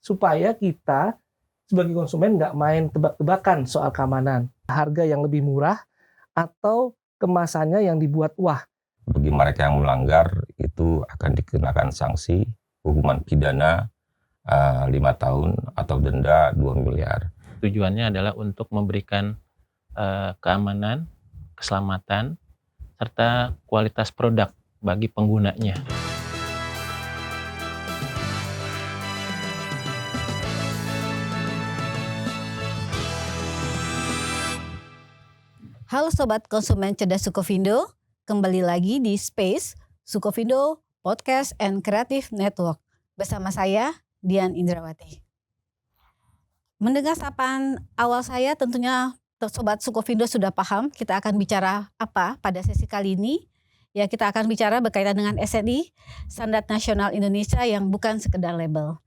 supaya kita sebagai konsumen nggak main tebak-tebakan soal keamanan. Harga yang lebih murah atau kemasannya yang dibuat wah. Bagi mereka yang melanggar itu akan dikenakan sanksi hukuman pidana 5 tahun atau denda 2 miliar. Tujuannya adalah untuk memberikan keamanan, keselamatan, serta kualitas produk bagi penggunanya. Halo Sobat Konsumen Cerdas Sukovindo, kembali lagi di Space Sukovindo Podcast and Creative Network. Bersama saya, Dian Indrawati. Mendengar sapaan awal saya tentunya Sobat Sukovindo sudah paham kita akan bicara apa pada sesi kali ini. Ya, kita akan bicara berkaitan dengan SNI, Standar Nasional Indonesia yang bukan sekedar label.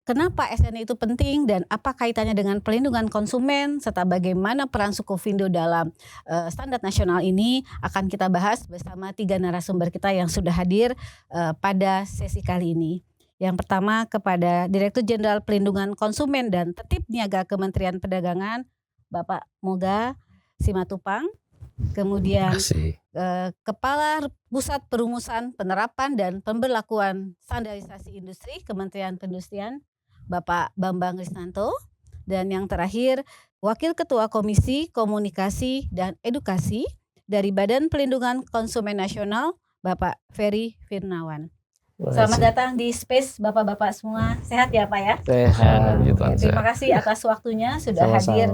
Kenapa SNI itu penting dan apa kaitannya dengan pelindungan konsumen serta bagaimana peran Sukovindo dalam standar nasional ini akan kita bahas bersama 3 narasumber kita yang sudah hadir pada sesi kali ini. Yang pertama kepada Direktur Jenderal Pelindungan Konsumen dan Tertib Niaga Kementerian Perdagangan, Bapak Moga Simatupang. Kemudian Kepala Pusat Perumusan, Penerapan dan Pemberlakuan Standarisasi Industri Kementerian Perindustrian, Bapak Bambang Risnanto. Dan yang terakhir Wakil Ketua Komisi Komunikasi dan Edukasi dari Badan Pelindungan Konsumen Nasional, Bapak Ferry Firnawan. Selamat datang di Space Bapak-bapak semua. Sehat ya Pak ya? Sehat. Terima kasih atas waktunya sudah hadir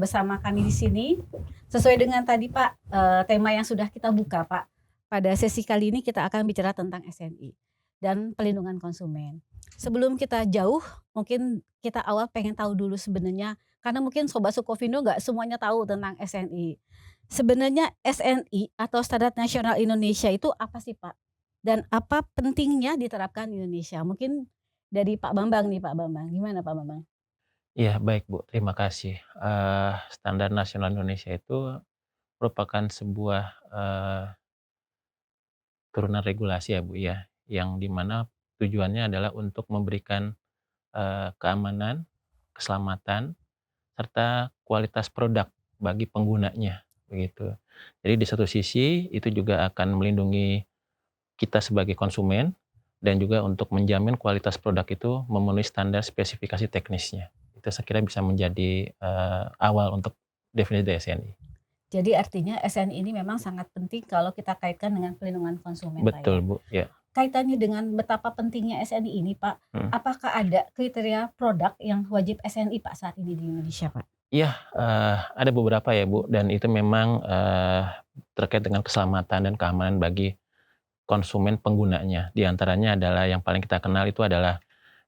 bersama kami di sini. Sesuai dengan tadi Pak, tema yang sudah kita buka Pak. Pada sesi kali ini kita akan bicara tentang SNI dan pelindungan konsumen. Sebelum kita jauh, mungkin kita awal pengen tahu dulu sebenarnya, karena mungkin Sobat Sukovindo nggak semuanya tahu tentang SNI. Sebenarnya SNI atau Standar Nasional Indonesia itu apa sih Pak? Dan apa pentingnya diterapkan di Indonesia? Mungkin dari Pak Bambang nih Pak Bambang. Gimana Pak Bambang? Ya baik Bu, terima kasih. Standar Nasional Indonesia itu merupakan sebuah turunan regulasi ya Bu ya, yang dimana tujuannya adalah untuk memberikan keamanan, keselamatan, serta kualitas produk bagi penggunanya begitu. Jadi di satu sisi itu juga akan melindungi kita sebagai konsumen dan juga untuk menjamin kualitas produk itu memenuhi standar spesifikasi teknisnya. Itu saya kira bisa menjadi awal untuk definisi SNI. Jadi artinya SNI ini memang sangat penting kalau kita kaitkan dengan pelindungan konsumen. Betul Pak, ya? Bu, ya. Kaitannya dengan betapa pentingnya SNI ini Pak, apakah ada kriteria produk yang wajib SNI Pak saat ini di Indonesia Pak? Iya, ada beberapa ya Bu, dan itu memang terkait dengan keselamatan dan keamanan bagi konsumen penggunanya. Di antaranya adalah yang paling kita kenal itu adalah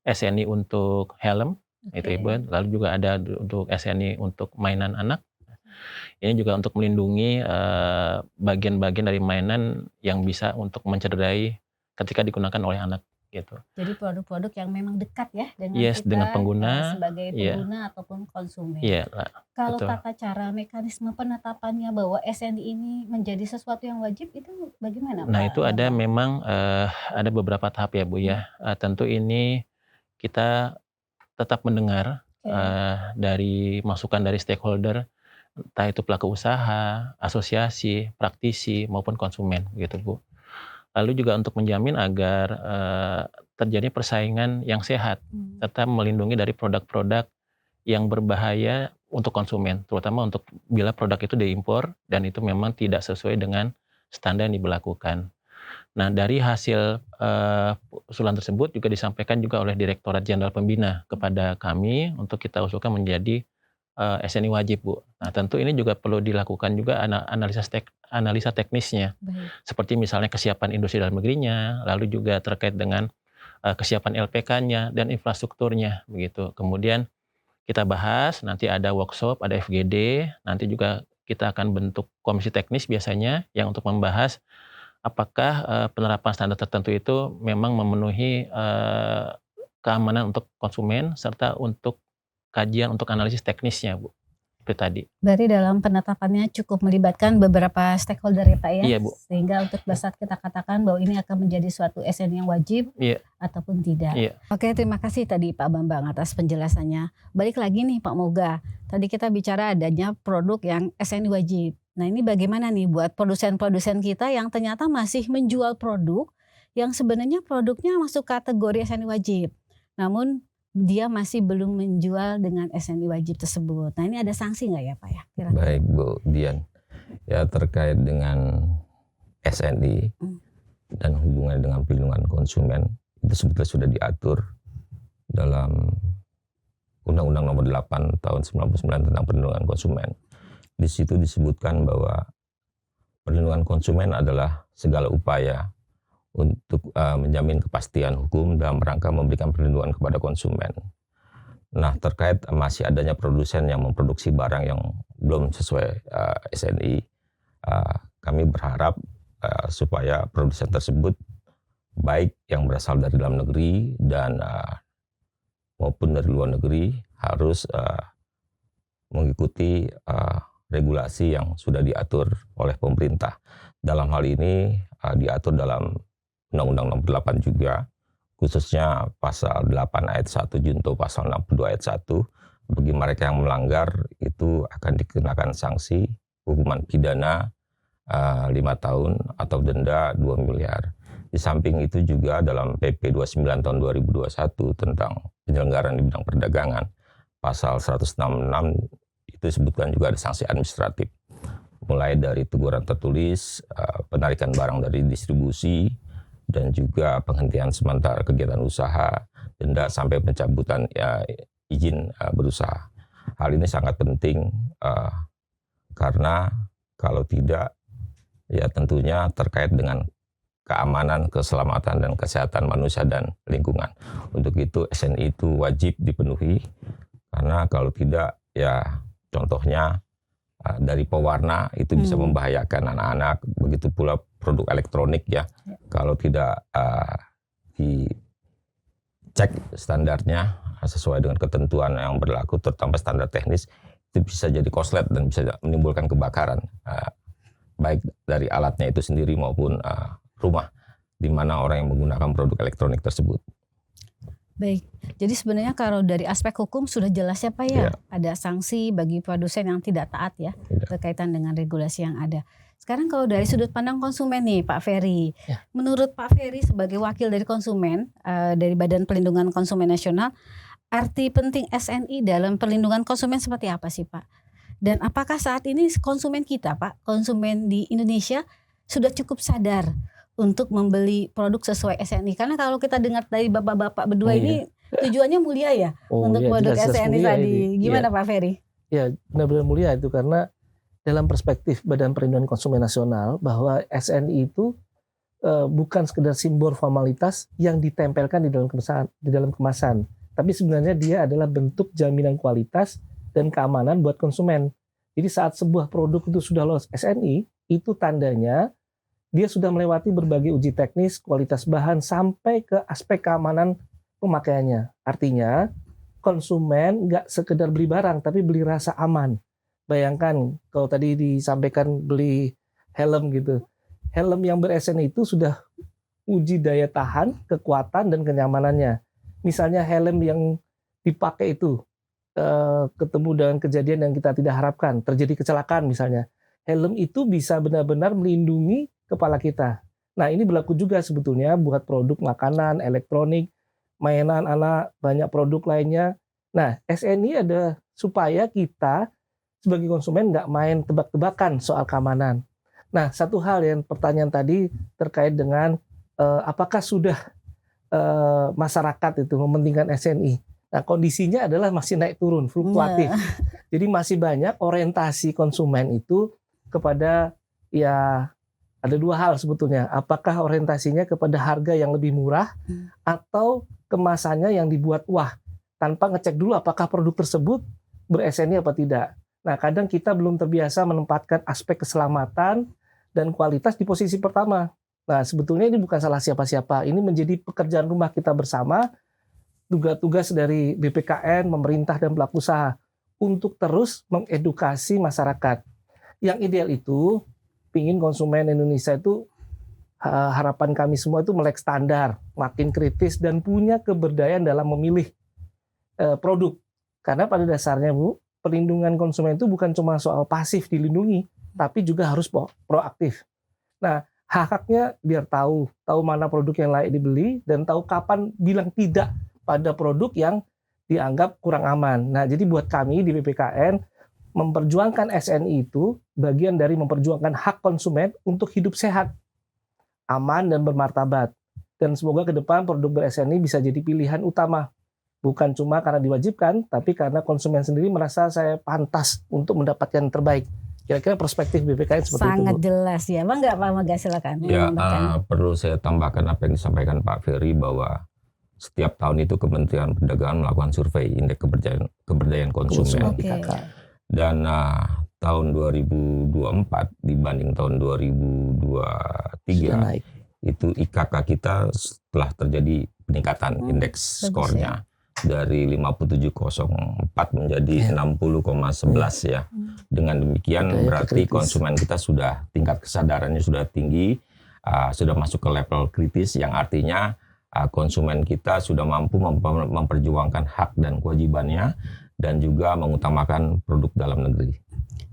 SNI untuk helm, itu Ibu. Lalu juga ada untuk SNI untuk mainan anak. Ini juga untuk melindungi bagian-bagian dari mainan yang bisa untuk mencederai ketika digunakan oleh anak gitu. Jadi produk-produk yang memang dekat ya dengan kita dengan pengguna, sebagai pengguna ataupun konsumen. Kalau betul. tata cara mekanisme penetapannya bahwa SNI ini menjadi sesuatu yang wajib itu bagaimana Pak? Nah itu ada memang ada beberapa tahap ya Bu ya. Tentu ini kita tetap mendengar dari masukan dari stakeholder, entah itu pelaku usaha, asosiasi, praktisi maupun konsumen gitu Bu. Lalu juga untuk menjamin agar terjadi persaingan yang sehat serta melindungi dari produk-produk yang berbahaya untuk konsumen, terutama untuk bila produk itu diimpor dan itu memang tidak sesuai dengan standar yang diberlakukan. Nah dari hasil usulan tersebut juga disampaikan juga oleh Direktorat Jenderal Pembina kepada kami untuk kita usulkan menjadi SNI wajib Bu. Nah tentu ini juga perlu dilakukan juga analisa teknisnya. Baik. Seperti misalnya kesiapan industri dalam negerinya, lalu juga terkait dengan kesiapan LPK-nya dan infrastrukturnya begitu. Kemudian kita bahas, nanti ada workshop, ada FGD, nanti juga kita akan bentuk komisi teknis biasanya yang untuk membahas apakah penerapan standar tertentu itu memang memenuhi keamanan untuk konsumen serta untuk kajian untuk analisis teknisnya Bu. Seperti tadi. Berarti dalam penetapannya cukup melibatkan beberapa stakeholder ya Pak ya? Iya, Bu. Sehingga untuk saat kita katakan bahwa ini akan menjadi suatu SN yang wajib Iya. ataupun tidak. Iya. Oke, terima kasih tadi Pak Bambang atas penjelasannya. Balik lagi nih Pak Moga. Tadi kita bicara adanya produk yang SN wajib. Nah ini bagaimana nih buat produsen-produsen kita yang ternyata masih menjual produk yang sebenarnya produknya masuk kategori SN wajib. Namun dia masih belum menjual dengan SNI wajib tersebut. Nah ini ada sanksi nggak ya Pak ya? Kira-kira? Baik Bu Dian, ya terkait dengan SNI dan hubungannya dengan perlindungan konsumen itu sebetulnya sudah diatur dalam Undang-Undang Nomor 8 Tahun 99 tentang perlindungan konsumen. Di situ disebutkan bahwa perlindungan konsumen adalah segala upaya untuk menjamin kepastian hukum dalam rangka memberikan perlindungan kepada konsumen. Nah, terkait masih adanya produsen yang memproduksi barang yang belum sesuai SNI, kami berharap supaya produsen tersebut baik yang berasal dari dalam negeri dan maupun dari luar negeri harus mengikuti regulasi yang sudah diatur oleh pemerintah. Dalam hal ini diatur dalam Undang-Undang Nomor 8 juga, khususnya pasal 8 ayat 1 junto pasal 62 ayat 1, bagi mereka yang melanggar itu akan dikenakan sanksi hukuman pidana 5 tahun atau denda 2 miliar. Di samping itu juga dalam PP 29 tahun 2021 tentang penyelenggaraan di bidang perdagangan, pasal 166 itu disebutkan juga ada sanksi administratif. Mulai dari teguran tertulis, penarikan barang dari distribusi, dan juga penghentian sementara kegiatan usaha, denda sampai pencabutan izin berusaha. Hal ini sangat penting karena kalau tidak ya tentunya terkait dengan keamanan, keselamatan, dan kesehatan manusia dan lingkungan. Untuk itu SNI itu wajib dipenuhi karena kalau tidak ya contohnya dari pewarna itu bisa membahayakan anak-anak, begitu pula produk elektronik ya. Kalau tidak dicek standarnya sesuai dengan ketentuan yang berlaku, terutama standar teknis, itu bisa jadi korslet dan bisa menimbulkan kebakaran, baik dari alatnya itu sendiri maupun rumah di mana orang yang menggunakan produk elektronik tersebut. Baik, jadi sebenarnya kalau dari aspek hukum sudah jelas ya Pak ya, Iya. ada sanksi bagi produsen yang tidak taat ya, berkaitan dengan regulasi yang ada. Sekarang kalau dari sudut pandang konsumen nih Pak Ferry, Ya. menurut Pak Ferry sebagai wakil dari konsumen, dari Badan Perlindungan Konsumen Nasional, arti penting SNI dalam perlindungan konsumen seperti apa sih Pak? Dan apakah saat ini konsumen kita Pak, konsumen di Indonesia sudah cukup sadar untuk membeli produk sesuai SNI? Karena kalau kita dengar dari bapak-bapak berdua ini tujuannya mulia ya, untuk iya, produk jelas-jelas SNI mulia tadi. ini. Gimana Iya. Pak Ferry? Ya, benar-benar mulia itu karena dalam perspektif Badan Perlindungan Konsumen Nasional bahwa SNI itu bukan sekedar simbol formalitas yang ditempelkan di dalam kemasan, tapi sebenarnya dia adalah bentuk jaminan kualitas dan keamanan buat konsumen. Jadi saat sebuah produk itu sudah lolos SNI, itu tandanya dia sudah melewati berbagai uji teknis, kualitas bahan, sampai ke aspek keamanan pemakaiannya. Artinya, konsumen nggak sekedar beli barang, tapi beli rasa aman. Bayangkan, kalau tadi disampaikan beli helm gitu. Helm yang ber-SNI itu sudah uji daya tahan, kekuatan, dan kenyamanannya. Misalnya helm yang dipakai itu, ketemu dengan kejadian yang kita tidak harapkan, terjadi kecelakaan misalnya. Helm itu bisa benar-benar melindungi kepala kita. Nah ini berlaku juga sebetulnya buat produk makanan, elektronik, mainan anak, banyak produk lainnya. Nah SNI ada supaya kita sebagai konsumen nggak main tebak-tebakan soal keamanan. Nah satu hal yang pertanyaan tadi terkait dengan apakah sudah masyarakat itu mementingkan SNI. Nah kondisinya adalah masih naik turun, fluktuatif. Jadi masih banyak orientasi konsumen itu kepada ya ada dua hal sebetulnya. Apakah orientasinya kepada harga yang lebih murah atau kemasannya yang dibuat wah tanpa ngecek dulu apakah produk tersebut ber-SNI apa tidak. Nah kadang kita belum terbiasa menempatkan aspek keselamatan dan kualitas di posisi pertama. Nah sebetulnya ini bukan salah siapa-siapa. Ini menjadi pekerjaan rumah kita bersama, tugas-tugas dari BPKN, pemerintah dan pelaku usaha untuk terus mengedukasi masyarakat. Yang ideal itu, pingin konsumen Indonesia itu, harapan kami semua itu melek standar, makin kritis, dan punya keberdayaan dalam memilih produk. Karena pada dasarnya Bu, perlindungan konsumen itu bukan cuma soal pasif dilindungi, tapi juga harus proaktif. Nah, hak-haknya biar tahu mana produk yang layak dibeli, dan tahu kapan bilang tidak pada produk yang dianggap kurang aman. Nah, jadi buat kami di BPKN, memperjuangkan SNI itu bagian dari memperjuangkan hak konsumen untuk hidup sehat, aman, dan bermartabat. Dan semoga ke depan produk ber-SNI bisa jadi pilihan utama. Bukan cuma karena diwajibkan, tapi karena konsumen sendiri merasa saya pantas untuk mendapatkan yang terbaik. Kira-kira perspektif BPKN seperti itu, Bu. Sangat jelas ya. Bang, nggak Pak Maga, silakan. Ya, perlu saya tambahkan apa yang disampaikan Pak Ferry, bahwa setiap tahun itu Kementerian Perdagangan melakukan survei indeks keberdayaan konsumen. Oke. Dan tahun 2024 dibanding tahun 2023 Naik. itu IKK kita telah terjadi peningkatan indeks skornya dari 57,04 menjadi 60,11 ya. Dengan demikian berarti konsumen kita sudah tingkat kesadarannya sudah tinggi, sudah masuk ke level kritis, yang artinya konsumen kita sudah mampu memperjuangkan hak dan kewajibannya dan juga mengutamakan produk dalam negeri.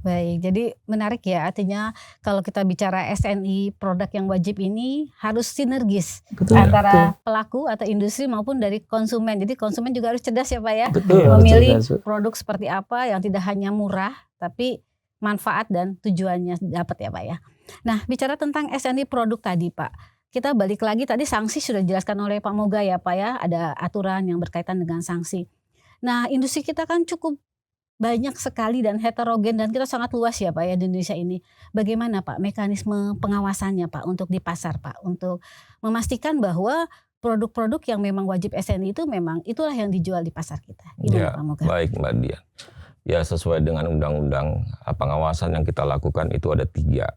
Baik, jadi menarik ya, artinya kalau kita bicara SNI produk yang wajib ini harus sinergis antara pelaku atau industri maupun dari konsumen. Jadi konsumen juga harus cerdas ya Pak ya, memilih produk seperti apa yang tidak hanya murah tapi manfaat dan tujuannya dapat ya Pak ya. Nah, bicara tentang SNI produk tadi Pak, kita balik lagi tadi sanksi sudah dijelaskan oleh Pak Moga ya Pak ya, ada aturan yang berkaitan dengan sanksi. Nah, industri kita kan cukup banyak sekali dan heterogen dan kita sangat luas ya Pak ya di Indonesia ini. Bagaimana Pak mekanisme pengawasannya Pak untuk di pasar Pak, untuk memastikan bahwa produk-produk yang memang wajib SNI itu memang itulah yang dijual di pasar kita. Gimana Ya, Pak Moga? baik Mbak Dian. Ya, sesuai dengan undang-undang pengawasan yang kita lakukan itu ada 3.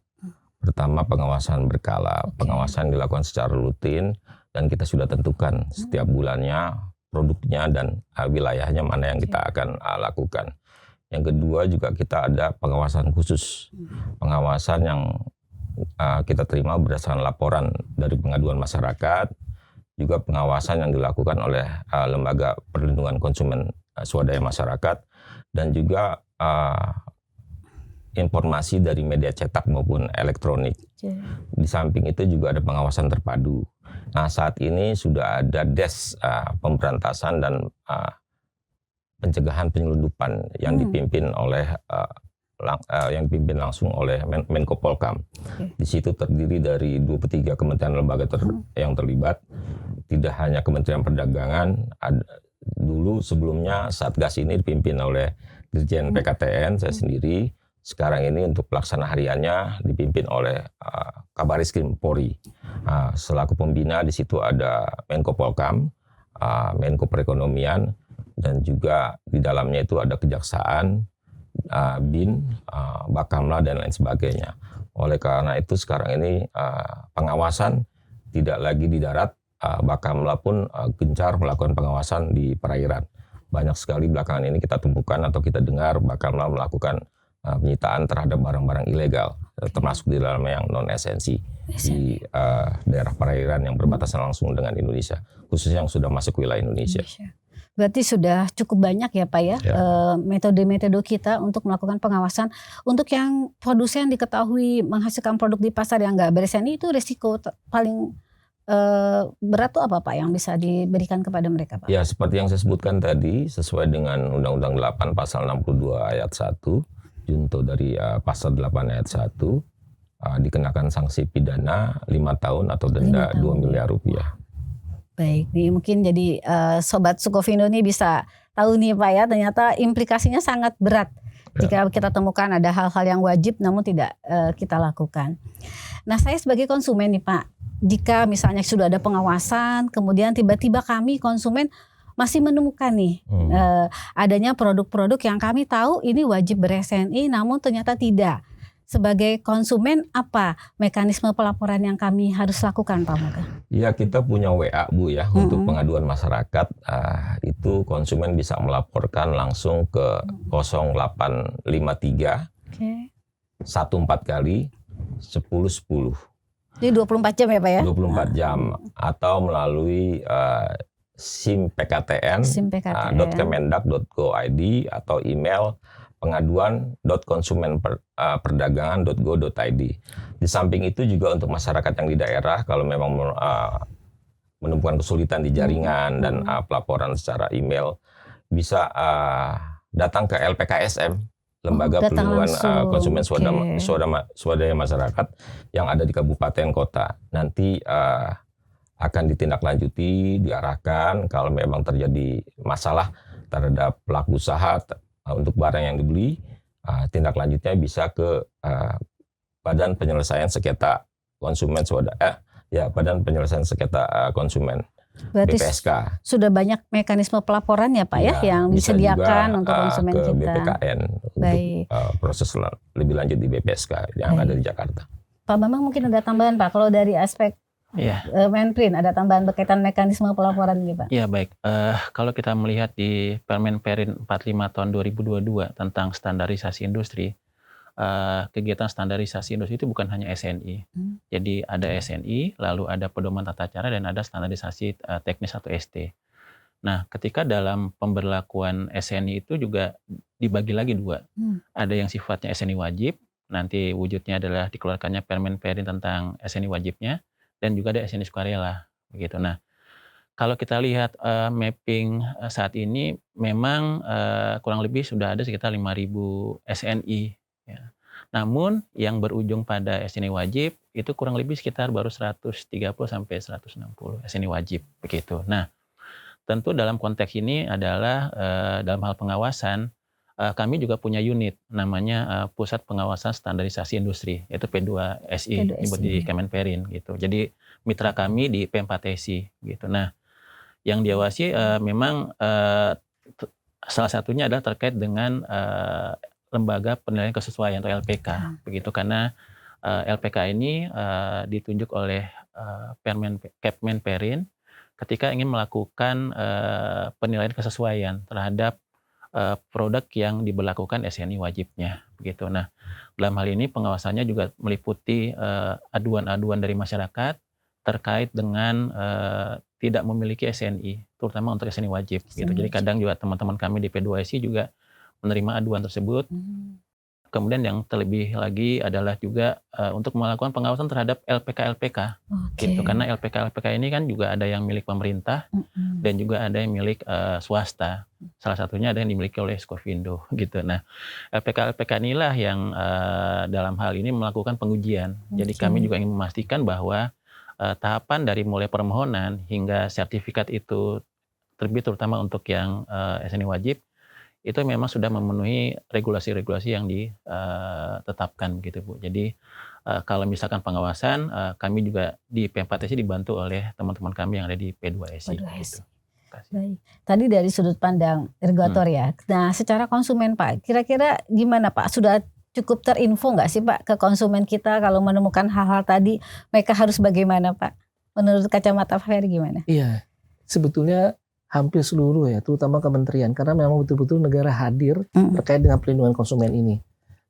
Pertama, pengawasan berkala. Pengawasan dilakukan secara rutin dan kita sudah tentukan setiap bulannya produknya dan wilayahnya mana yang kita akan lakukan. Yang kedua juga kita ada pengawasan khusus. Pengawasan yang kita terima berdasarkan laporan dari pengaduan masyarakat, juga pengawasan yang dilakukan oleh lembaga perlindungan konsumen swadaya masyarakat, dan juga informasi dari media cetak maupun elektronik. Di samping itu juga ada pengawasan terpadu. Nah, saat ini sudah ada Des pemberantasan dan pencegahan penyelundupan yang dipimpin oleh yang dipimpin langsung oleh Menko Polkam. Di situ terdiri dari 23 kementerian lembaga yang terlibat. Tidak hanya Kementerian Perdagangan, dulu sebelumnya Satgas ini dipimpin oleh Dirjen PKTN, saya sendiri. Sekarang ini untuk pelaksana hariannya dipimpin oleh Kabariskim Polri. Selaku pembina di situ ada Menko Polkam, Menko Perekonomian, dan juga di dalamnya itu ada Kejaksaan, BIN, Bakamla, dan lain sebagainya. Oleh karena itu sekarang ini pengawasan tidak lagi di darat, Bakamla pun gencar melakukan pengawasan di perairan. Banyak sekali belakangan ini kita temukan atau kita dengar Bakamla melakukan penyitaan terhadap barang-barang ilegal, termasuk di dalamnya yang non-esensi di daerah perairan yang berbatasan langsung dengan Indonesia, khususnya yang sudah masuk wilayah Indonesia. Berarti sudah cukup banyak ya Pak ya, metode-metode kita untuk melakukan pengawasan. Untuk yang produsen diketahui menghasilkan produk di pasar yang nggak ber-SNI, itu risiko paling berat tuh apa Pak yang bisa diberikan kepada mereka Pak? Ya, seperti yang saya sebutkan tadi, sesuai dengan Undang-Undang 8 Pasal 62 Ayat 1, junto dari Pasal 8 Ayat 1, dikenakan sanksi pidana 5 tahun atau denda 2 miliar rupiah. Baik, nih mungkin jadi Sobat Sukovindo ini bisa tahu nih Pak ya, ternyata implikasinya sangat berat jika kita temukan ada hal-hal yang wajib namun tidak kita lakukan. Nah, saya sebagai konsumen nih Pak, jika misalnya sudah ada pengawasan, kemudian tiba-tiba kami konsumen masih menemukan nih adanya produk-produk yang kami tahu ini wajib ber-SNI namun ternyata tidak. sebagai konsumen apa mekanisme pelaporan yang kami harus lakukan Pak Moga? Ya, kita punya WA Bu ya untuk pengaduan masyarakat. Itu konsumen bisa melaporkan langsung ke 0853 14 kali 1010. Jadi 24 jam ya Pak ya? 24 jam atau melalui SIM PKTN, .kemendak.go.id atau email pengaduan.konsumenperdagangan.go.id. Di samping itu juga untuk masyarakat yang di daerah kalau memang menemukan kesulitan di jaringan dan pelaporan secara email bisa datang ke LPKSM, Lembaga Perlindungan Konsumen Swadaya Masyarakat yang ada di kabupaten kota. Nanti akan ditindaklanjuti, diarahkan kalau memang terjadi masalah terhadap pelaku usaha untuk barang yang dibeli, tindak lanjutnya bisa ke Badan Penyelesaian Sengketa Konsumen Swadaya, Badan Penyelesaian Sengketa Konsumen. Berarti BPSK. Sudah banyak mekanisme pelaporan ya Pak ya yang disediakan untuk konsumen ke kita. BPKN Baik. Untuk proses lebih lanjut di BPSK yang ada di Jakarta. Pak Bambang mungkin ada tambahan Pak kalau dari aspek Menprin ada tambahan berkaitan mekanisme pelaporan ini Pak? Iya baik, kalau kita melihat di Permen Perin 45 tahun 2022 tentang standarisasi industri, kegiatan standarisasi industri itu bukan hanya SNI. Jadi ada SNI, lalu ada pedoman tata cara dan ada standarisasi teknis atau ST. Nah, ketika dalam pemberlakuan SNI itu juga dibagi lagi dua. Ada yang sifatnya SNI wajib, nanti wujudnya adalah dikeluarkannya Permen Perin tentang SNI wajibnya, dan juga ada SNI sukarela begitu. Nah, kalau kita lihat mapping saat ini memang kurang lebih sudah ada sekitar 5.000 SNI ya. Namun yang berujung pada SNI wajib itu kurang lebih sekitar baru 130 sampai 160 SNI wajib begitu. Nah, tentu dalam konteks ini adalah dalam hal pengawasan kami juga punya unit namanya Pusat Pengawasan Standarisasi Industri, yaitu P2SI, disebut di Kemenperin gitu. Jadi mitra kami di P4SI gitu. Nah, yang diawasi memang salah satunya adalah terkait dengan Lembaga Penilaian Kesesuaian atau LPK begitu, karena LPK ini ditunjuk oleh Kemenperin ketika ingin melakukan penilaian kesesuaian terhadap produk yang diberlakukan SNI wajibnya begitu. Nah, dalam hal ini pengawasannya juga meliputi aduan-aduan dari masyarakat terkait dengan tidak memiliki SNI, terutama untuk SNI wajib gitu. Jadi kadang juga teman-teman kami di P2SI juga menerima aduan tersebut. Kemudian yang terlebih lagi adalah juga untuk melakukan pengawasan terhadap LPK-LPK gitu, karena LPK-LPK ini kan juga ada yang milik pemerintah dan juga ada yang milik swasta. Salah satunya ada yang dimiliki oleh Skofindo gitu. Nah, LPK-LPK inilah yang dalam hal ini melakukan pengujian. Jadi kami juga ingin memastikan bahwa tahapan dari mulai permohonan hingga sertifikat itu terbit, terutama untuk yang SNI wajib, itu memang sudah memenuhi regulasi-regulasi yang ditetapkan gitu Bu. Jadi kalau misalkan pengawasan, kami juga di P4SI dibantu oleh teman-teman kami yang ada di P2SI. Gitu. Baik. Tadi dari sudut pandang regulator ya. Nah, secara konsumen Pak, kira-kira gimana Pak? Sudah cukup terinfo nggak sih Pak ke konsumen kita kalau menemukan hal-hal tadi, mereka harus bagaimana Pak? Menurut kacamata Pak Ferry gimana? Iya, sebetulnya hampir seluruh ya, terutama kementerian, karena memang betul-betul negara hadir terkait dengan perlindungan konsumen ini.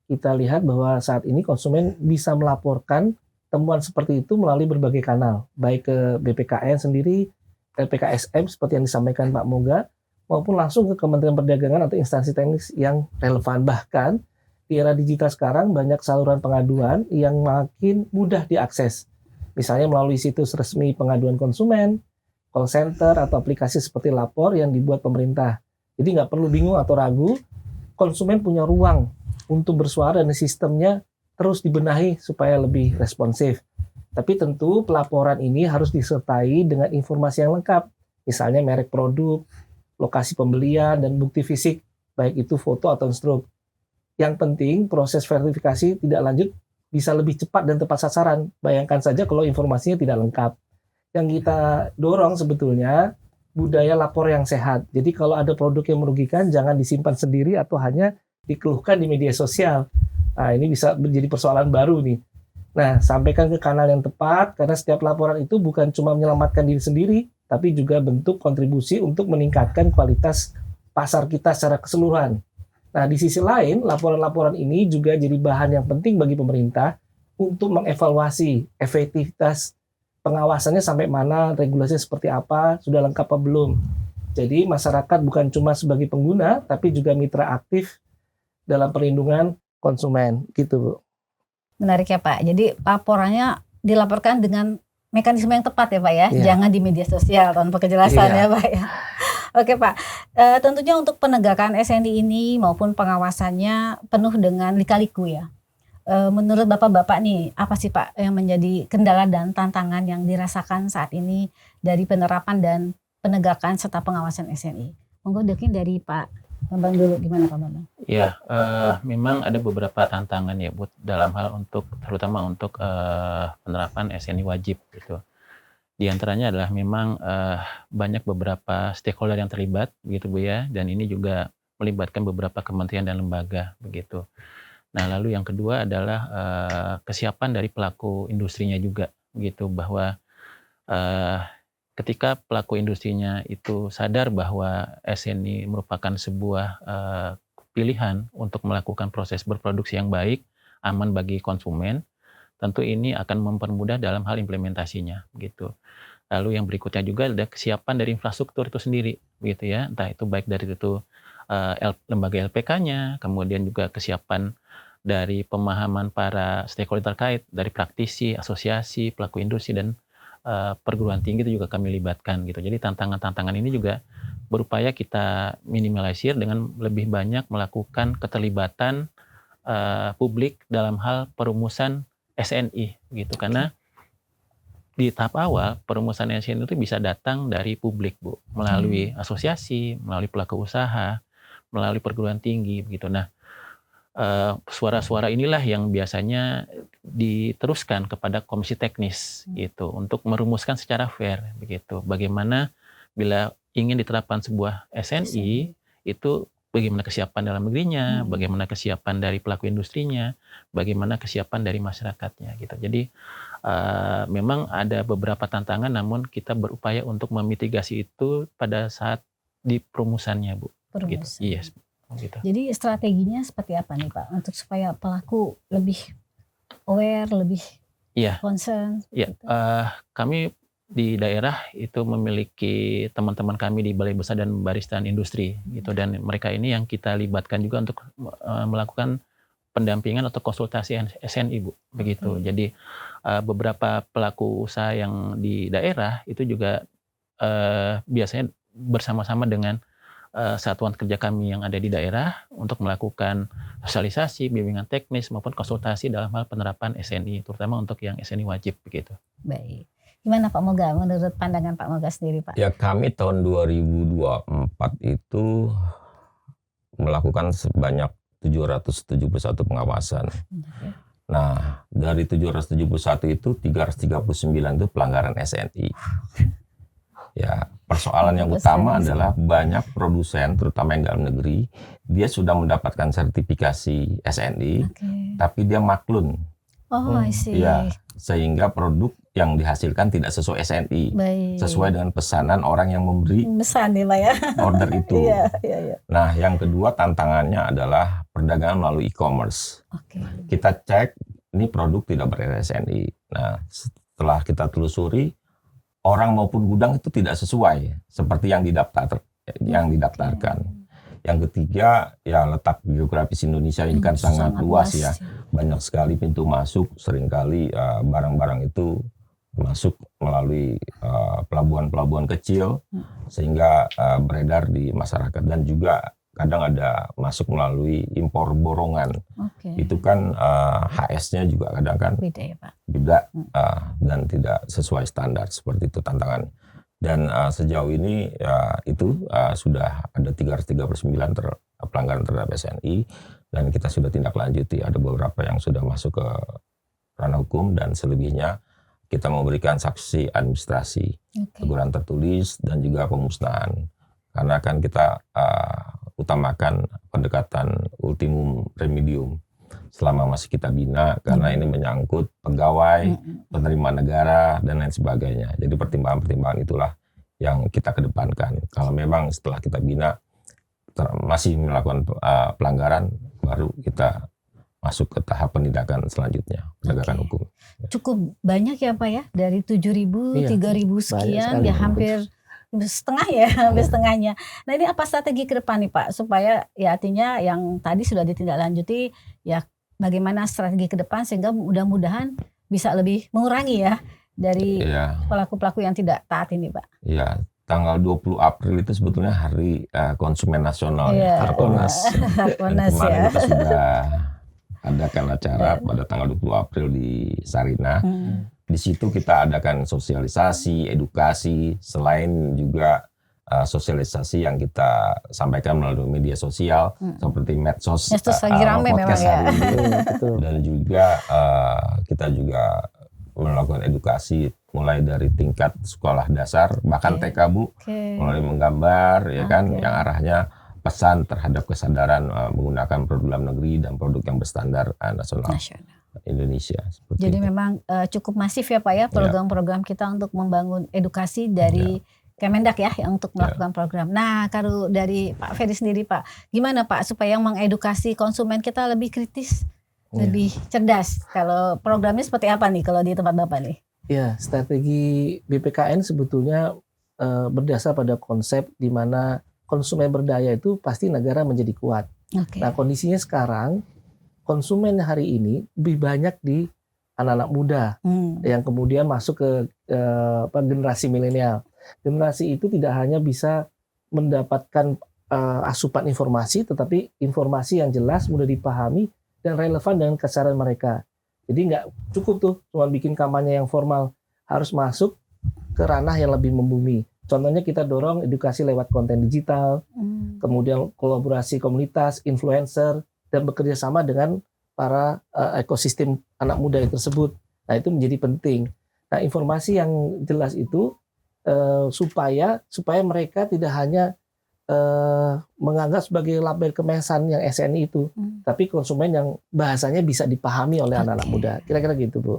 Kita lihat bahwa saat ini konsumen bisa melaporkan temuan seperti itu melalui berbagai kanal, baik ke BPKN sendiri, LPKSM seperti yang disampaikan Pak Moga, maupun langsung ke Kementerian Perdagangan atau instansi teknis yang relevan. Bahkan di era digital sekarang banyak saluran pengaduan yang makin mudah diakses, misalnya melalui situs resmi pengaduan konsumen, call center atau aplikasi seperti Lapor yang dibuat pemerintah. Jadi nggak perlu bingung atau ragu, konsumen punya ruang untuk bersuara dan sistemnya terus dibenahi supaya lebih responsif. Tapi tentu pelaporan ini harus disertai dengan informasi yang lengkap, misalnya merek produk, lokasi pembelian, dan bukti fisik, baik itu foto atau instruk. Yang penting proses verifikasi tidak lanjut bisa lebih cepat dan tepat sasaran. Bayangkan saja kalau informasinya tidak lengkap. Yang kita dorong sebetulnya budaya lapor yang sehat. Jadi kalau ada produk yang merugikan jangan disimpan sendiri atau hanya dikeluhkan di media sosial. Nah, ini bisa menjadi persoalan baru nih. Nah, sampaikan ke kanal yang tepat, karena setiap laporan itu bukan cuma menyelamatkan diri sendiri, tapi juga bentuk kontribusi untuk meningkatkan kualitas pasar kita secara keseluruhan. Nah, di sisi lain, laporan-laporan ini juga jadi bahan yang penting bagi pemerintah untuk mengevaluasi efektivitas pengawasannya sampai mana, regulasinya seperti apa, sudah lengkap apa belum. Jadi masyarakat bukan cuma sebagai pengguna, tapi juga mitra aktif dalam perlindungan konsumen, gitu Bu. Menarik ya Pak. Jadi laporannya dilaporkan dengan mekanisme yang tepat ya Pak ya. Iya. Jangan di media sosial tanpa kejelasan Iya. ya Pak ya. Oke Pak. Tentunya untuk penegakan SNI ini maupun pengawasannya penuh dengan lika-liku ya. Menurut Bapak-bapak nih, apa sih Pak yang menjadi kendala dan tantangan yang dirasakan saat ini dari penerapan dan penegakan serta pengawasan SNI? Monggo mungkin dari Pak Bambang dulu, gimana Pak Bambang? Ya, memang ada beberapa tantangan ya, Bu, dalam hal terutama untuk penerapan SNI wajib gitu. Di antaranya adalah memang banyak beberapa stakeholder yang terlibat, begitu Bu ya, dan ini juga melibatkan beberapa kementerian dan lembaga, begitu. Nah, lalu yang kedua adalah kesiapan dari pelaku industrinya juga, begitu, bahwa ketika pelaku industrinya itu sadar bahwa SNI merupakan sebuah pilihan untuk melakukan proses berproduksi yang baik, aman bagi konsumen, tentu ini akan mempermudah dalam hal implementasinya, gitu. Lalu yang berikutnya juga ada kesiapan dari infrastruktur itu sendiri, begitu ya, entah itu baik dari itu lembaga LPK-nya, kemudian juga kesiapan dari pemahaman para stakeholder terkait, dari praktisi, asosiasi, pelaku industri, dan perguruan tinggi itu juga kami libatkan gitu. Jadi tantangan-tantangan ini juga berupaya kita minimalisir dengan lebih banyak melakukan keterlibatan publik dalam hal perumusan SNI gitu. Karena di tahap awal perumusan SNI itu bisa datang dari publik Bu, melalui asosiasi, melalui pelaku usaha, melalui perguruan tinggi begitu. Nah, suara-suara inilah yang biasanya diteruskan kepada komisi teknis gitu untuk merumuskan secara fair begitu. Bagaimana bila ingin diterapkan sebuah SNI itu bagaimana kesiapan dalam negerinya, bagaimana kesiapan dari pelaku industrinya, bagaimana kesiapan dari masyarakatnya gitu. Jadi memang ada beberapa tantangan, namun kita berupaya untuk memitigasi itu pada saat di perumusannya Bu. Gitu. Yes. Gitu. Jadi strateginya seperti apa nih Pak untuk supaya pelaku lebih aware, lebih concern? Iya, gitu. Kami di daerah itu memiliki teman-teman kami di Balai Besar dan Barisan Industri gitu, dan mereka ini yang kita libatkan juga untuk melakukan pendampingan atau konsultasi SNI Bu, begitu. Jadi beberapa pelaku usaha yang di daerah itu juga biasanya bersama-sama dengan satuan kerja kami yang ada di daerah untuk melakukan sosialisasi, bimbingan teknis maupun konsultasi dalam hal penerapan SNI, terutama untuk yang SNI wajib begitu. Baik. Gimana Pak Moga, menurut pandangan Pak Moga sendiri Pak? Ya, kami tahun 2024 itu melakukan sebanyak 771 pengawasan. Nah, dari 771 itu 339 itu pelanggaran SNI. Ya, persoalan yang utama adalah banyak produsen, terutama yang dalam negeri, dia sudah mendapatkan sertifikasi SNI, tapi dia maklun. I see. Ya, sehingga produk yang dihasilkan tidak sesuai SNI, sesuai dengan pesanan orang yang memberi order itu. Iya. Nah, yang kedua tantangannya adalah perdagangan melalui e-commerce. Kita cek, ini produk tidak ber-SNI. Nah, setelah kita telusuri, orang maupun gudang itu tidak sesuai seperti yang didaftarkan. Yang ketiga, ya letak geografis Indonesia ini kan sangat luas ya. Banyak sekali pintu masuk, seringkali barang-barang itu masuk melalui pelabuhan-pelabuhan kecil sehingga beredar di masyarakat, dan juga kadang ada masuk melalui impor borongan. Itu kan HS-nya juga kadang kan beda dan tidak sesuai standar, seperti itu tantangan. Dan sejauh ini ya itu sudah ada 339 pelanggaran terhadap SNI, dan kita sudah tindak lanjuti. Ada beberapa yang sudah masuk ke ranah hukum, dan selebihnya kita memberikan sanksi administrasi, teguran tertulis, dan juga pemusnahan. Karena kan kita utamakan pendekatan ultimum remedium, selama masih kita bina, karena ini menyangkut pegawai, penerima negara, dan lain sebagainya. Jadi pertimbangan-pertimbangan itulah yang kita kedepankan. Kalau memang setelah kita bina masih melakukan pelanggaran, baru kita masuk ke tahap penindakan selanjutnya, penegakan hukum. Cukup banyak ya Pak ya, dari 7.000, Iya, 3.000 sekian, sekali. ya hampir setengah ya, hampir setengahnya. Nah ini apa strategi ke depan nih Pak, supaya ya artinya yang tadi sudah ditindaklanjuti, ya bagaimana strategi ke depan sehingga mudah-mudahan bisa lebih mengurangi ya dari pelaku-pelaku yang tidak taat ini Pak. Iya, tanggal 20 April itu sebetulnya Hari Konsumen Nasional, Harkonas. Harkonas Kemarin ya. kita sudah adakan acara pada tanggal 20 April di Sarina. Di situ kita adakan sosialisasi, edukasi, selain juga sosialisasi yang kita sampaikan melalui media sosial seperti medsos, lagi rame podcast memang ya. hari ini. Dan juga kita juga melakukan edukasi mulai dari tingkat sekolah dasar, bahkan TK Bu, mulai menggambar ya kan, yang arahnya pesan terhadap kesadaran menggunakan produk dalam negeri dan produk yang berstandar nasional Indonesia. Jadi memang cukup masif ya Pak ya program-program kita untuk membangun edukasi dari Kemendak ya yang untuk melakukan program. Nah kalau dari Pak Ferry sendiri Pak, gimana Pak supaya mengedukasi konsumen kita lebih kritis, lebih cerdas? Kalau programnya seperti apa nih kalau di tempat Bapak nih? Ya, strategi BPKN sebetulnya berdasar pada konsep di mana konsumen berdaya itu pasti negara menjadi kuat. Nah kondisinya sekarang konsumen hari ini lebih banyak di anak-anak muda yang kemudian masuk ke generasi milenial. Generasi itu tidak hanya bisa mendapatkan asupan informasi, tetapi informasi yang jelas, mudah dipahami, dan relevan dengan keseharian mereka. Jadi nggak cukup tuh cuma bikin kampanye yang formal, harus masuk ke ranah yang lebih membumi. Contohnya kita dorong edukasi lewat konten digital, kemudian kolaborasi komunitas, influencer, dan bekerja sama dengan para ekosistem anak muda tersebut. Nah itu menjadi penting. Nah informasi yang jelas itu supaya mereka tidak hanya menganggap sebagai label kemesan yang SNI itu, tapi konsumen yang bahasanya bisa dipahami oleh anak-anak muda. Kira-kira gitu Bu.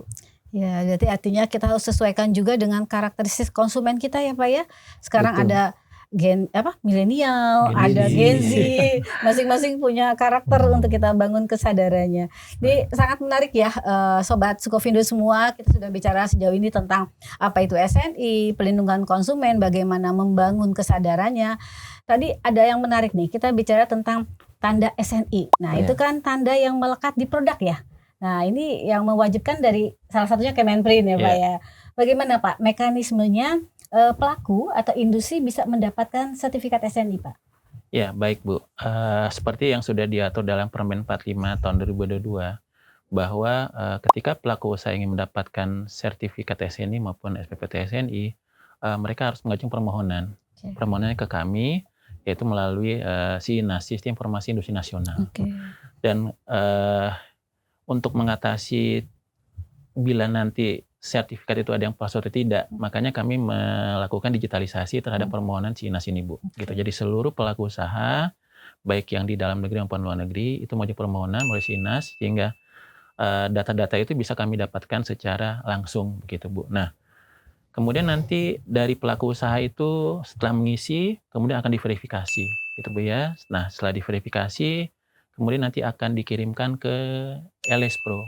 Ya, berarti artinya kita harus sesuaikan juga dengan karakteristik konsumen kita ya Pak ya. Sekarang ada milenial, ada Gen Z, masing-masing punya karakter untuk kita bangun kesadarannya. Jadi sangat menarik ya Sobat Sukovindo semua, kita sudah bicara sejauh ini tentang apa itu SNI, pelindungan konsumen, bagaimana membangun kesadarannya. Tadi ada yang menarik nih, kita bicara tentang tanda SNI. Nah itu kan tanda yang melekat di produk ya. Nah ini yang mewajibkan dari salah satunya Kemenprin ya Pak ya. Bagaimana Pak mekanismenya pelaku atau industri bisa mendapatkan sertifikat SNI Pak? Ya baik Bu, seperti yang sudah diatur dalam Permen 45 tahun 2022 bahwa ketika pelaku usaha ingin mendapatkan sertifikat SNI maupun SPPT SNI, mereka harus mengajukan permohonan. Permohonannya ke kami, yaitu melalui SINAS, Sistem Informasi Industri Nasional. Dan untuk mengatasi bila nanti sertifikat itu ada yang palsu atau tidak, makanya kami melakukan digitalisasi terhadap permohonan SINAS ini Bu. Gitu. Jadi seluruh pelaku usaha, baik yang di dalam negeri maupun luar negeri, itu mengajukan permohonan melalui SINAS, sehingga data-data itu bisa kami dapatkan secara langsung, begitu Bu. Nah, kemudian nanti dari pelaku usaha itu setelah mengisi, kemudian akan diverifikasi, gitu Bu ya. Nah, setelah diverifikasi, kemudian nanti akan dikirimkan ke LS Pro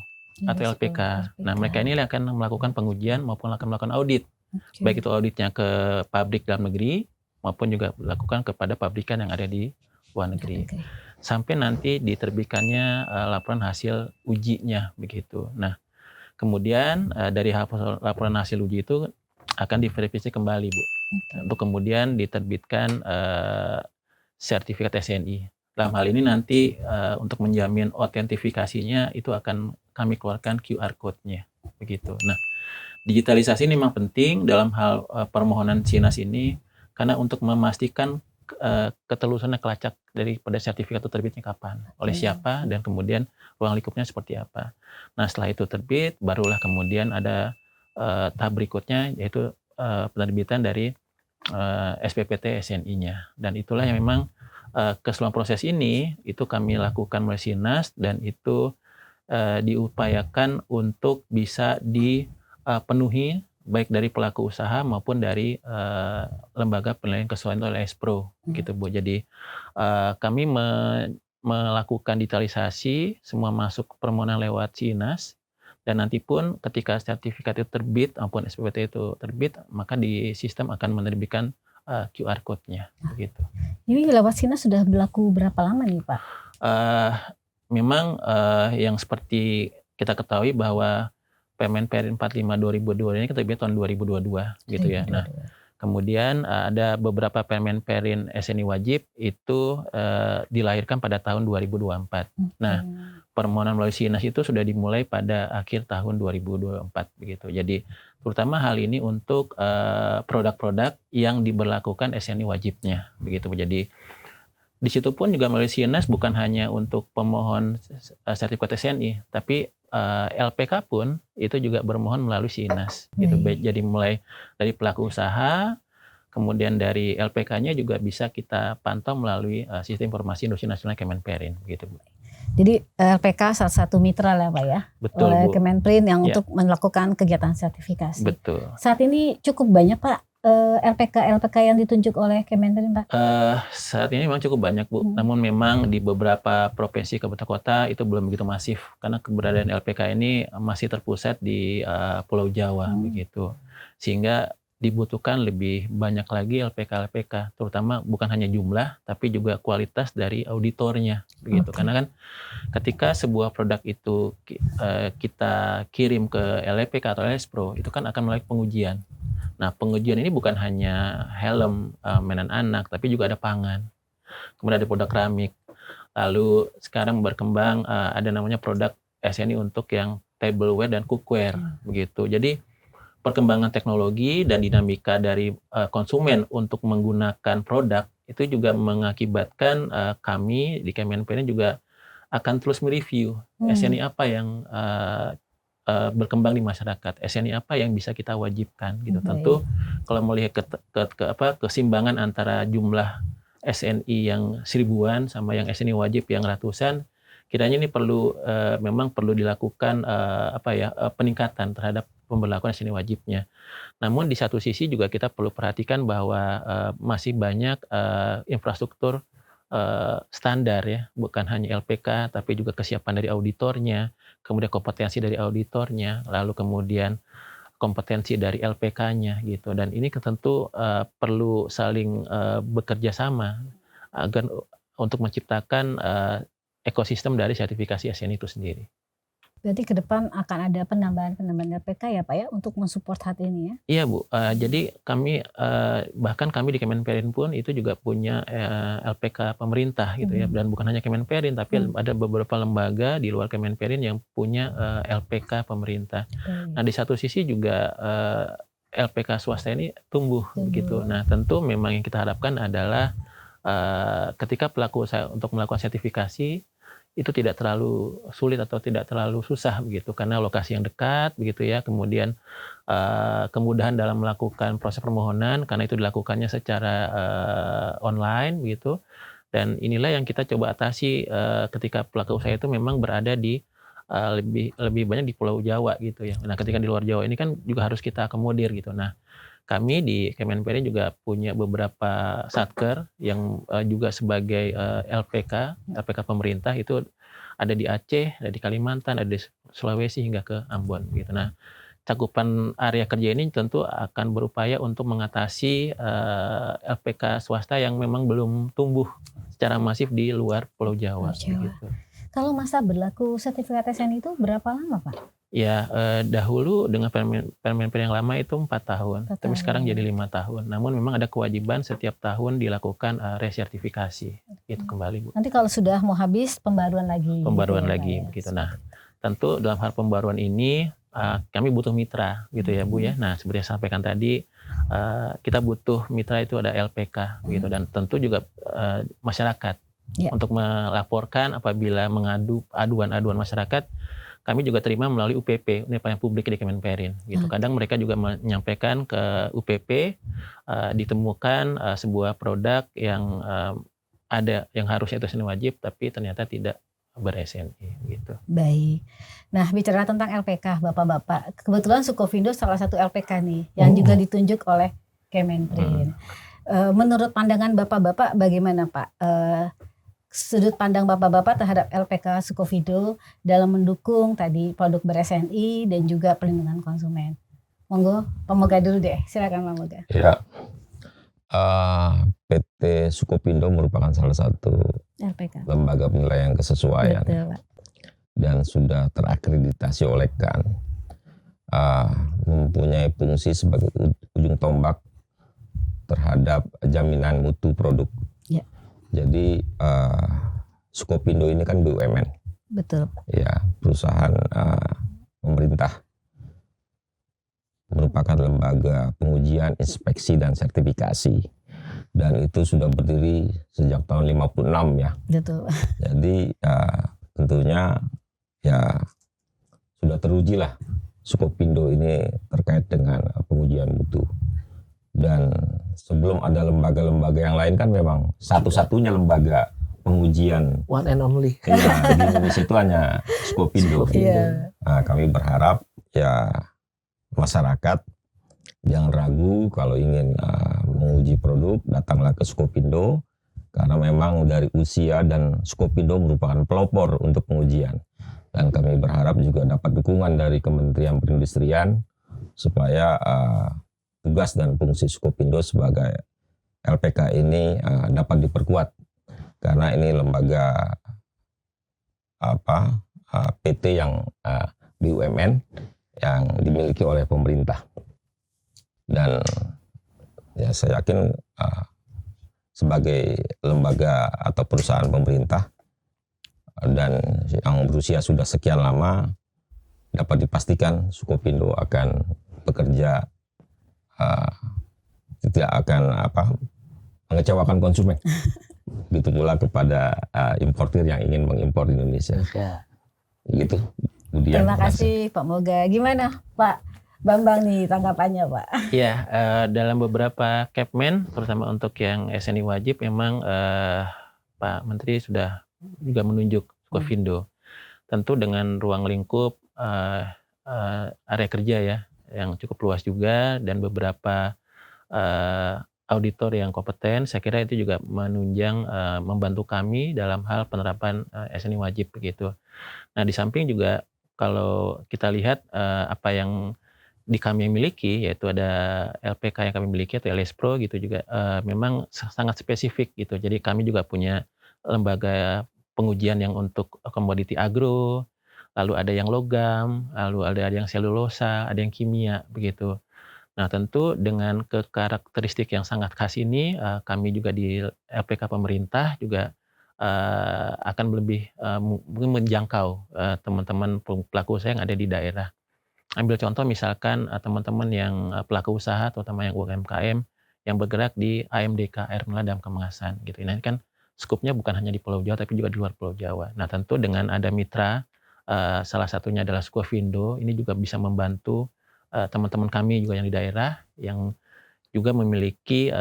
atau LPK. Nah, mereka ini akan melakukan pengujian maupun akan melakukan audit. Baik itu auditnya ke pabrik dalam negeri maupun juga dilakukan kepada pabrikan yang ada di luar negeri. Sampai nanti diterbitkannya laporan hasil ujinya begitu. Nah, kemudian dari laporan hasil uji itu akan diverifikasi kembali Bu. Untuk kemudian diterbitkan sertifikat SNI. Dalam hal ini nanti untuk menjamin autentifikasinya itu akan kami keluarkan QR code-nya begitu. Nah, digitalisasi ini memang penting dalam hal permohonan SINAS ini karena untuk memastikan ketelusuran kelacak daripada sertifikat itu terbitnya kapan, oleh siapa, dan kemudian ruang lingkupnya seperti apa. Nah, setelah itu terbit, barulah kemudian ada tahap berikutnya yaitu penerbitan dari SPPT SNI-nya. Dan itulah yang memang keseluruhan proses ini itu kami lakukan melalui SINAS dan itu diupayakan untuk bisa dipenuhi baik dari pelaku usaha maupun dari lembaga penilaian kesesuaian oleh Espro gitu Bu. Jadi kami melakukan digitalisasi, semua masuk permohonan lewat SINAS, dan nanti pun ketika sertifikat itu terbit maupun SPPT itu terbit, maka di sistem akan menerbitkan QR code-nya begitu. Ini lewat SINAS sudah berlaku berapa lama nih Pak? Memang yang seperti kita ketahui bahwa Permen Perin 45 2002 ini terbit tahun 2022 gitu ya. Nah, kemudian ada beberapa Permen Perin SNI wajib itu dilahirkan pada tahun 2024. Nah, permohonan melalui SINAS itu sudah dimulai pada akhir tahun 2024 begitu. Jadi terutama hal ini untuk produk-produk yang diberlakukan SNI wajibnya begitu. Jadi di situ pun juga melalui SINAS bukan hanya untuk pemohon sertifikat SNI, tapi LPK pun itu juga bermohon melalui SINAS gitu. Jadi mulai dari pelaku usaha, kemudian dari LPK-nya juga bisa kita pantau melalui Sistem Informasi Industri Nasional Kemenperin gitu. Jadi LPK salah satu mitra lah Pak ya, Betul, oleh Bu. Kemenperin yang Ya. untuk melakukan kegiatan sertifikasi. Betul. Saat ini cukup banyak Pak LPK yang ditunjuk oleh Kemenperin Pak? Saat ini memang cukup banyak Bu, namun memang di beberapa provinsi kabupaten kota itu belum begitu masif karena keberadaan LPK ini masih terpusat di Pulau Jawa begitu, sehingga dibutuhkan lebih banyak lagi LPK, terutama bukan hanya jumlah tapi juga kualitas dari auditornya begitu. Karena kan ketika sebuah produk itu kita kirim ke LPK atau Espro itu kan akan melalui pengujian. Nah, pengujian ini bukan hanya helm mainan anak, tapi juga ada pangan. Kemudian ada produk keramik. Lalu sekarang berkembang ada namanya produk SNI untuk yang tableware dan cookware begitu. Jadi perkembangan teknologi dan dinamika dari konsumen untuk menggunakan produk itu juga mengakibatkan kami di Kemenperin juga akan terus mereview SNI apa yang berkembang di masyarakat, SNI apa yang bisa kita wajibkan gitu. Tentu kalau melihat keseimbangan antara jumlah SNI yang 1000-an sama yang SNI wajib yang ratusan, kiranya ini perlu memang perlu dilakukan peningkatan terhadap pemberlakuan SNI wajibnya. Namun di satu sisi juga kita perlu perhatikan bahwa masih banyak infrastruktur standar ya, bukan hanya LPK tapi juga kesiapan dari auditornya, kemudian kompetensi dari auditornya, lalu kemudian kompetensi dari LPK-nya gitu. Dan ini tentu perlu saling bekerja sama agar untuk menciptakan ekosistem dari sertifikasi SNI itu sendiri. Berarti ke depan akan ada penambahan LPK ya Pak ya untuk mensupport hal ini ya? Iya Bu, jadi kami bahkan kami di Kemenperin pun itu juga punya LPK pemerintah gitu ya, dan bukan hanya Kemenperin tapi ada beberapa lembaga di luar Kemenperin yang punya LPK pemerintah. Nah di satu sisi juga LPK swasta ini tumbuh begitu. Nah tentu memang yang kita harapkan adalah ketika pelaku usaha untuk melakukan sertifikasi itu tidak terlalu sulit atau tidak terlalu susah begitu karena lokasi yang dekat begitu ya, kemudian kemudahan dalam melakukan proses permohonan karena itu dilakukannya secara online begitu, dan inilah yang kita coba atasi ketika pelaku usaha itu memang berada di lebih banyak di Pulau Jawa gitu ya. Nah ketika di luar Jawa ini kan juga harus kita akomodir gitu. Nah kami di Kemenperin juga punya beberapa satker yang juga sebagai LPK pemerintah itu ada di Aceh, ada di Kalimantan, ada di Sulawesi hingga ke Ambon gitu. Nah, cakupan area kerja ini tentu akan berupaya untuk mengatasi LPK swasta yang memang belum tumbuh secara masif di luar Pulau Jawa. Gitu. Kalau masa berlaku sertifikat SNI itu berapa lama Pak? Ya, dahulu dengan permen yang lama itu 4 tahun, tapi sekarang jadi 5 tahun. Namun memang ada kewajiban setiap tahun dilakukan resertifikasi, itu kembali Bu. Nanti kalau sudah mau habis pembaruan lagi. Pembaruan lagi, begitu. Nah, tentu dalam hal pembaruan ini kami butuh mitra, gitu ya Bu ya. Nah, seperti yang saya sampaikan tadi, kita butuh mitra itu ada LPK, gitu, dan tentu juga masyarakat untuk melaporkan apabila mengadu aduan masyarakat. Kami juga terima melalui UPP, Unit Pelayanan Publik di Kemenperin. Gitu. Kadang mereka juga menyampaikan ke UPP ditemukan sebuah produk yang ada yang harusnya itu SNI wajib, tapi ternyata tidak ber-SNI gitu. Baik. Nah, bicara tentang LPK, Bapak-bapak, kebetulan Sukovindo salah satu LPK nih yang juga ditunjuk oleh Kemenprin. Menurut pandangan Bapak-bapak bagaimana Pak? Sudut pandang Bapak-bapak terhadap LPK Sukovindo dalam mendukung tadi produk ber-SNI dan juga perlindungan konsumen. Monggo, Pak Moga dulu deh. Silakan Pak Moga. Ya, PT Sukovindo merupakan salah satu LPK. lembaga penilaian kesesuaian. Betul, Pak. Dan sudah terakreditasi oleh KAN, mempunyai fungsi sebagai ujung tombak terhadap jaminan mutu produk. Ya. Jadi Sukovindo ini kan BUMN, Betul. ya, perusahaan pemerintah, merupakan lembaga pengujian, inspeksi dan sertifikasi, dan itu sudah berdiri sejak tahun 56 ya. Betul. Jadi tentunya ya sudah teruji lah Sukovindo ini terkait dengan pengujian mutu. Dan sebelum ada lembaga-lembaga yang lain kan memang satu-satunya lembaga pengujian One and only. ya, di Indonesia itu hanya Sukovindo. Iya. Nah, kami berharap ya masyarakat jangan ragu kalau ingin menguji produk, datanglah ke Sukovindo karena memang dari usia dan Sukovindo merupakan pelopor untuk pengujian. Dan kami berharap juga dapat dukungan dari Kementerian Perindustrian supaya tugas dan fungsi Sukovindo sebagai LPK ini dapat diperkuat karena ini lembaga PT yang BUMN yang dimiliki oleh pemerintah. Dan ya saya yakin sebagai lembaga atau perusahaan pemerintah dan yang berusia sudah sekian lama, dapat dipastikan Sukovindo akan bekerja tidak akan mengecewakan konsumen. Begitu pula kepada importir yang ingin mengimpor di Indonesia. Ya. Gitu. Budian, Terima kasih Pak Moga. Gimana Pak Bambang nih tanggapannya Pak? Ya, dalam beberapa Kepmen, terutama untuk yang SNI wajib, memang Pak Menteri sudah juga menunjuk Sukovindo. Tentu dengan ruang lingkup area kerja ya, yang cukup luas juga, dan beberapa auditor yang kompeten, saya kira itu juga menunjang membantu kami dalam hal penerapan SNI wajib begitu. Nah, di samping juga kalau kita lihat apa yang kami miliki, yaitu ada LPK yang kami miliki atau LSPro gitu juga memang sangat spesifik gitu. Jadi kami juga punya lembaga pengujian yang untuk komoditi agro, lalu ada yang logam, lalu ada yang selulosa, ada yang kimia begitu. Nah, tentu dengan karakteristik yang sangat khas ini, kami juga di LPK pemerintah juga akan lebih mungkin menjangkau teman-teman pelaku usaha yang ada di daerah. Ambil contoh misalkan teman-teman yang pelaku usaha, terutama yang UMKM yang bergerak di AMDK, air memadam kemasan gitu. Nah, ini kan skupnya bukan hanya di Pulau Jawa tapi juga di luar Pulau Jawa. Nah, tentu dengan ada mitra, salah satunya adalah Sukovindo, ini juga bisa membantu teman-teman kami juga yang di daerah yang juga memiliki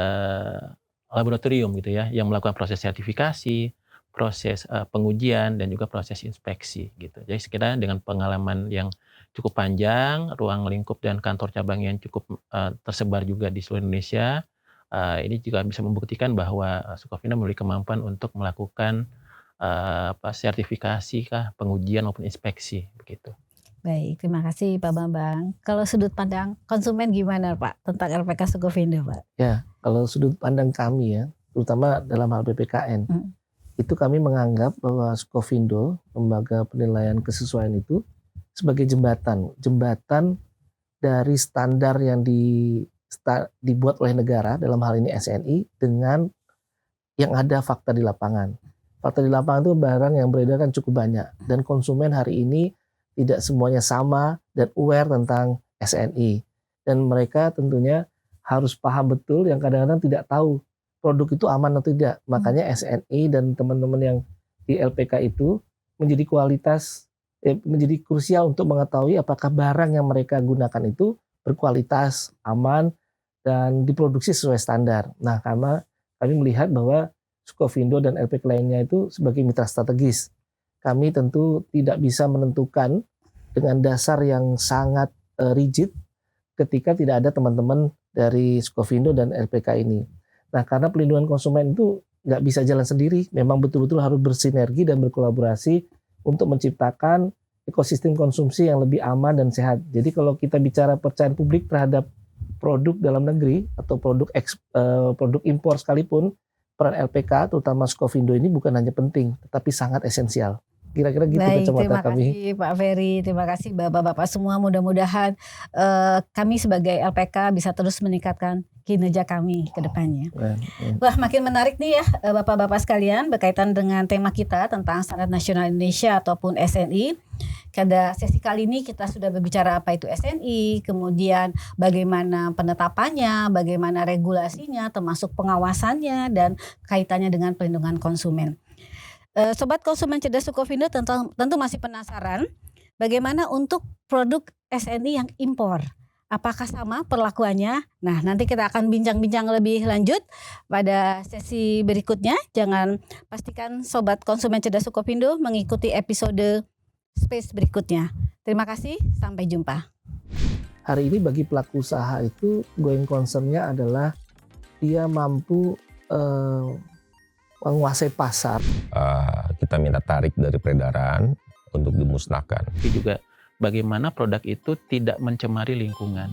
laboratorium gitu ya, yang melakukan proses sertifikasi, proses pengujian dan juga proses inspeksi gitu. Jadi sekiranya dengan pengalaman yang cukup panjang, ruang lingkup dan kantor cabang yang cukup tersebar juga di seluruh Indonesia, ini juga bisa membuktikan bahwa Sukovindo memiliki kemampuan untuk melakukan sertifikasi pengujian maupun inspeksi begitu. Baik, terima kasih Pak Bambang. Kalau sudut pandang konsumen gimana Pak tentang LPK Sukovindo Pak? Ya, kalau sudut pandang kami ya, terutama dalam hal PPKN, itu kami menganggap bahwa Sukovindo, lembaga penilaian kesesuaian itu sebagai jembatan dari standar yang dibuat oleh negara, dalam hal ini SNI, dengan yang ada fakta di lapangan. Fakta di lapangan itu barang yang beredar kan cukup banyak, dan konsumen hari ini tidak semuanya sama dan aware tentang SNI. Dan mereka tentunya harus paham betul yang kadang-kadang tidak tahu produk itu aman atau tidak. Makanya SNI dan teman-teman yang di LPK itu menjadi menjadi krusial untuk mengetahui apakah barang yang mereka gunakan itu berkualitas, aman, dan diproduksi sesuai standar. Nah, karena kami melihat bahwa Sukovindo dan LPK lainnya itu sebagai mitra strategis. kami tentu tidak bisa menentukan dengan dasar yang sangat rigid ketika tidak ada teman-teman dari Skovindo dan LPK ini. Nah, karena pelindungan konsumen itu nggak bisa jalan sendiri, memang betul-betul harus bersinergi dan berkolaborasi untuk menciptakan ekosistem konsumsi yang lebih aman dan sehat. Jadi kalau kita bicara percayaan publik terhadap produk dalam negeri atau produk impor sekalipun, peran LPK terutama Skovindo ini bukan hanya penting, tetapi sangat esensial. Kira-kira gitu kacamata kami. Terima kasih Pak Ferry, terima kasih Bapak-Bapak semua. Mudah-mudahan kami sebagai LPK bisa terus meningkatkan kinerja kami ke depannya. Wah, makin menarik nih ya Bapak-Bapak sekalian berkaitan dengan tema kita tentang Standar Nasional Indonesia ataupun SNI. Pada sesi kali ini kita sudah berbicara apa itu SNI, kemudian bagaimana penetapannya, bagaimana regulasinya, termasuk pengawasannya dan kaitannya dengan perlindungan konsumen. Sobat konsumen cerdas Skovindo tentu masih penasaran bagaimana untuk produk SNI yang impor. Apakah sama perlakuannya? Nah, nanti kita akan bincang-bincang lebih lanjut pada sesi berikutnya. Pastikan sobat konsumen cerdas Skovindo mengikuti episode Space berikutnya. Terima kasih, sampai jumpa. Hari ini bagi pelaku usaha itu going concern-nya adalah dia mampu menguasai pasar. Kita minta tarik dari peredaran untuk dimusnahkan. Tapi juga bagaimana produk itu tidak mencemari lingkungan.